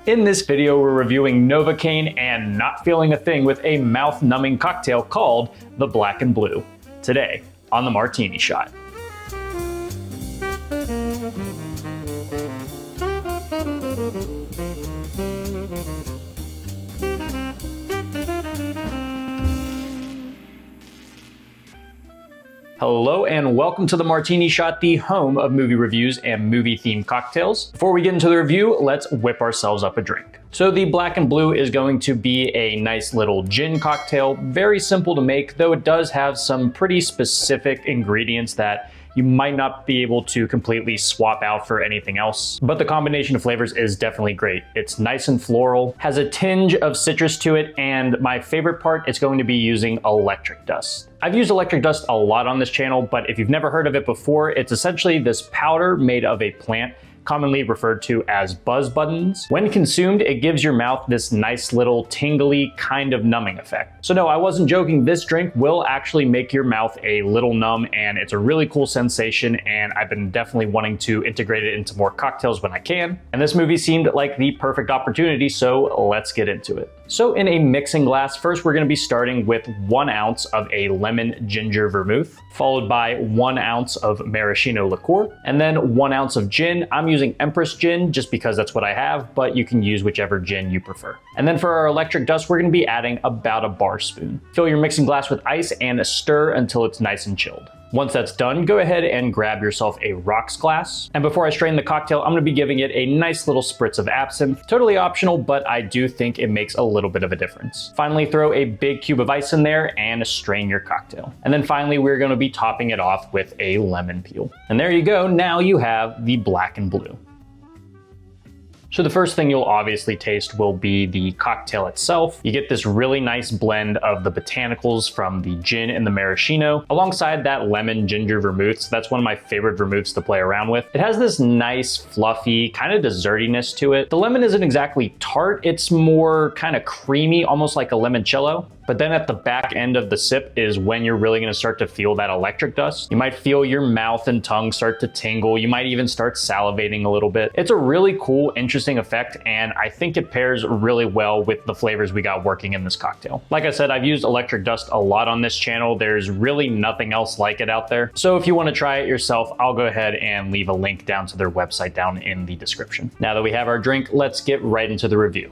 In this video, we're reviewing Novocaine and not feeling a thing with a mouth-numbing cocktail called the Black and Blue. Today on the Martini Shot. Hello and welcome to the Martini Shot, the home of movie reviews and movie-themed cocktails. Before we get into the review, let's whip ourselves up a drink. So the Black and Blue is going to be a nice little gin cocktail, very simple to make, though it does have some pretty specific ingredients that you might not be able to completely swap out for anything else. But the combination of flavors is definitely great. It's nice and floral, has a tinge of citrus to it, and my favorite part is going to be using electric dust. I've used electric dust a lot on this channel, but if you've never heard of it before, it's essentially this powder made of a plant commonly referred to as buzz buttons. When consumed, it gives your mouth this nice little tingly kind of numbing effect. So no, I wasn't joking. This drink will actually make your mouth a little numb, and it's a really cool sensation, and I've been definitely wanting to integrate it into more cocktails when I can. And this movie seemed like the perfect opportunity, so let's get into it. So in a mixing glass, first we're gonna be starting with 1 ounce of a lemon ginger vermouth, followed by 1 ounce of maraschino liqueur, and then 1 ounce of gin. I'm using Empress gin just because that's what I have, but you can use whichever gin you prefer. And then for our electric dust, we're gonna be adding about a bar spoon. Fill your mixing glass with ice and stir until it's nice and chilled. Once that's done, go ahead and grab yourself a rocks glass. And before I strain the cocktail, I'm gonna be giving it a nice little spritz of absinthe. Totally optional, but I do think it makes a little bit of a difference. Finally, throw a big cube of ice in there and strain your cocktail. And then finally, we're gonna be topping it off with a lemon peel. And there you go, now you have the Black and Blue. So the first thing you'll obviously taste will be the cocktail itself. You get this really nice blend of the botanicals from the gin and the maraschino, alongside that lemon ginger vermouth. So that's one of my favorite vermouths to play around with. It has this nice, fluffy, kind of dessertiness to it. The lemon isn't exactly tart, it's more kind of creamy, almost like a limoncello. But then at the back end of the sip is when you're really gonna start to feel that electric dust. You might feel your mouth and tongue start to tingle. You might even start salivating a little bit. It's a really cool, interesting effect, and I think it pairs really well with the flavors we got working in this cocktail. Like I said, I've used electric dust a lot on this channel. There's really nothing else like it out there. So if you wanna try it yourself, I'll go ahead and leave a link down to their website down in the description. Now that we have our drink, let's get right into the review.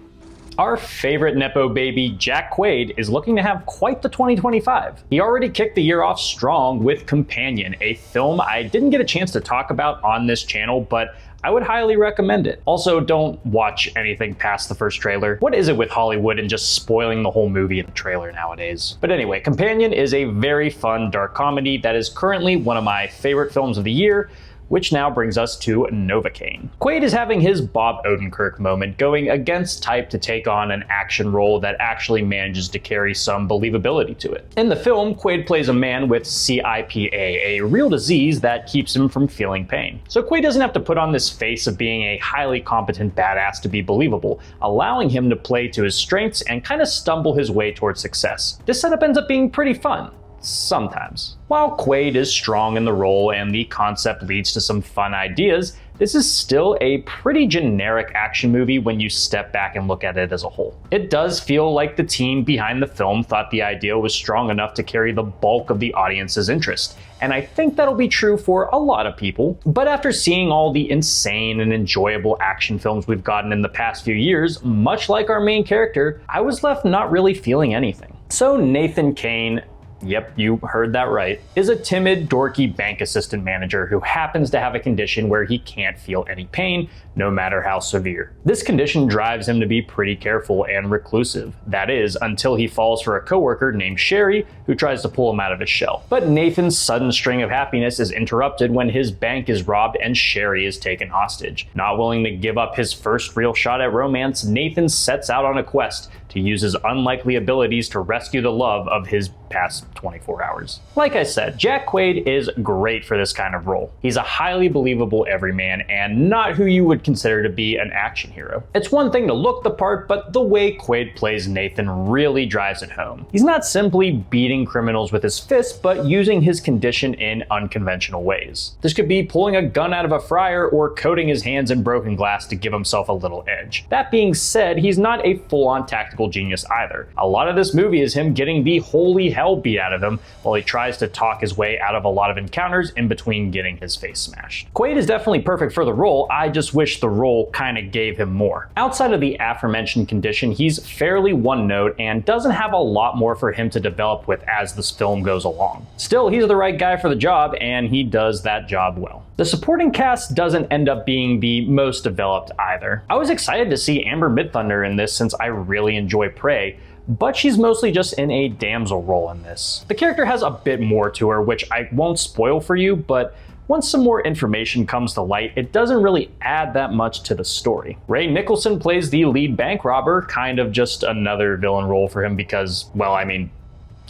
Our favorite Nepo baby, Jack Quaid, is looking to have quite the 2025. He already kicked the year off strong with Companion, a film I didn't get a chance to talk about on this channel, but I would highly recommend it. Also, don't watch anything past the first trailer. What is it with Hollywood and just spoiling the whole movie in the trailer nowadays? But anyway, Companion is a very fun dark comedy that is currently one of my favorite films of the year, which now brings us to Novocaine. Quaid is having his Bob Odenkirk moment, going against type to take on an action role that actually manages to carry some believability to it. In the film, Quaid plays a man with CIPA, a real disease that keeps him from feeling pain. So Quaid doesn't have to put on this face of being a highly competent badass to be believable, allowing him to play to his strengths and kind of stumble his way towards success. This setup ends up being pretty fun. Sometimes. While Quaid is strong in the role and the concept leads to some fun ideas, this is still a pretty generic action movie when you step back and look at it as a whole. It does feel like the team behind the film thought the idea was strong enough to carry the bulk of the audience's interest, and I think that'll be true for a lot of people. But after seeing all the insane and enjoyable action films we've gotten in the past few years, much like our main character, I was left not really feeling anything. So Nathan Cain, yep, you heard that right, is a timid, dorky bank assistant manager who happens to have a condition where he can't feel any pain, no matter how severe. This condition drives him to be pretty careful and reclusive. That is, until he falls for a coworker named Sherry, who tries to pull him out of his shell. But Nathan's sudden string of happiness is interrupted when his bank is robbed and Sherry is taken hostage. Not willing to give up his first real shot at romance, Nathan sets out on a quest to to use his unlikely abilities to rescue the love of his past 24 hours. Like I said, Jack Quaid is great for this kind of role. He's a highly believable everyman and not who you would consider to be an action hero. It's one thing to look the part, but the way Quaid plays Nathan really drives it home. He's not simply beating criminals with his fists, but using his condition in unconventional ways. This could be pulling a gun out of a fryer or coating his hands in broken glass to give himself a little edge. That being said, he's not a full-on tactical genius either. A lot of this movie is him getting the holy hell beat out of him while he tries to talk his way out of a lot of encounters in between getting his face smashed. Quaid is definitely perfect for the role, I just wish the role kinda gave him more. Outside of the aforementioned condition, he's fairly one-note and doesn't have a lot more for him to develop with as this film goes along. Still, he's the right guy for the job, and he does that job well. The supporting cast doesn't end up being the most developed either. I was excited to see Amber Midthunder in this since I really enjoy Prey, but she's mostly just in a damsel role in this. The character has a bit more to her, which I won't spoil for you, but once some more information comes to light, it doesn't really add that much to the story. Ray Nicholson plays the lead bank robber, kind of just another villain role for him because, well, I mean,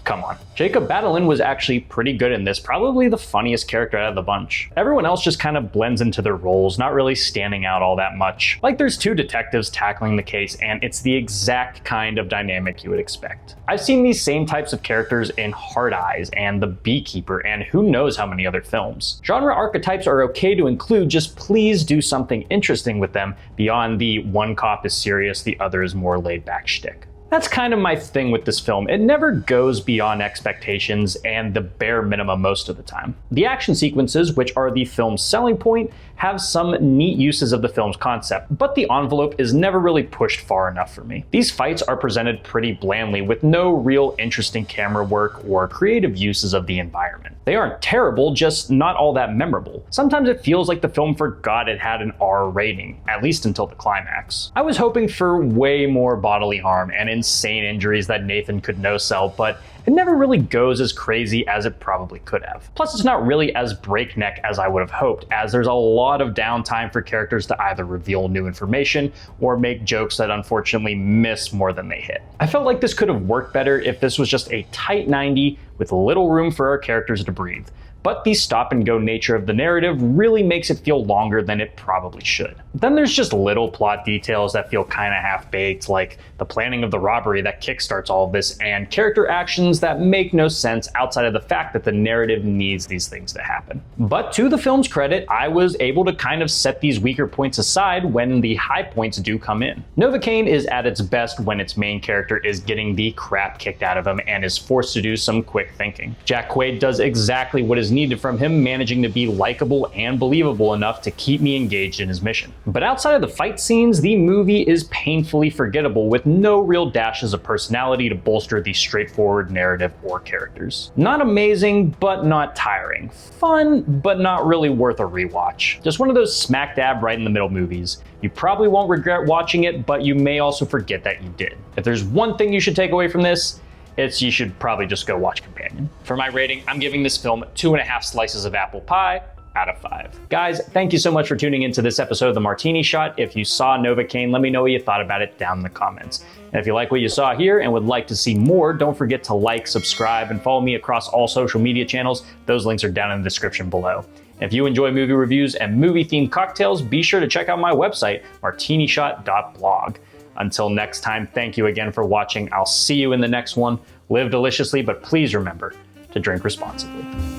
come on. Jacob Batalon was actually pretty good in this, probably the funniest character out of the bunch. Everyone else just kind of blends into their roles, not really standing out all that much. Like there's two detectives tackling the case, and it's the exact kind of dynamic you would expect. I've seen these same types of characters in Hard Eyes and The Beekeeper, and who knows how many other films. Genre archetypes are okay to include, just please do something interesting with them beyond the one cop is serious, the other is more laid back shtick. That's kind of my thing with this film. It never goes beyond expectations and the bare minimum most of the time. The action sequences, which are the film's selling point, have some neat uses of the film's concept, but the envelope is never really pushed far enough for me. These fights are presented pretty blandly with no real interesting camera work or creative uses of the environment. They aren't terrible, just not all that memorable. Sometimes it feels like the film forgot it had an R rating, at least until the climax. I was hoping for way more bodily harm and insane injuries that Nathan could no-sell, but it never really goes as crazy as it probably could have. Plus, it's not really as breakneck as I would have hoped, as there's a lot of downtime for characters to either reveal new information or make jokes that unfortunately miss more than they hit. I felt like this could have worked better if this was just a tight 90 with little room for our characters to breathe. But the stop-and-go nature of the narrative really makes it feel longer than it probably should. Then there's just little plot details that feel kinda half-baked, like the planning of the robbery that kickstarts all of this, and character actions that make no sense outside of the fact that the narrative needs these things to happen. But to the film's credit, I was able to kind of set these weaker points aside when the high points do come in. Novocaine is at its best when its main character is getting the crap kicked out of him and is forced to do some quick thinking. Jack Quaid does exactly what is needed from him, managing to be likable and believable enough to keep me engaged in his mission. But outside of the fight scenes, the movie is painfully forgettable with no real dashes of personality to bolster the straightforward narrative or characters. Not amazing, but not tiring. Fun, but not really worth a rewatch. Just one of those smack dab right in the middle movies. You probably won't regret watching it, but you may also forget that you did. If there's one thing you should take away from this, you should probably just go watch Companion. For my rating, I'm giving this film 2.5 slices of apple pie out of 5. Guys, thank you so much for tuning into this episode of The Martini Shot. If you saw Novocaine, let me know what you thought about it down in the comments. And if you like what you saw here and would like to see more, don't forget to like, subscribe, and follow me across all social media channels. Those links are down in the description below. If you enjoy movie reviews and movie-themed cocktails, be sure to check out my website, martinishot.blog. Until next time, thank you again for watching. I'll see you in the next one. Live deliciously, but please remember to drink responsibly.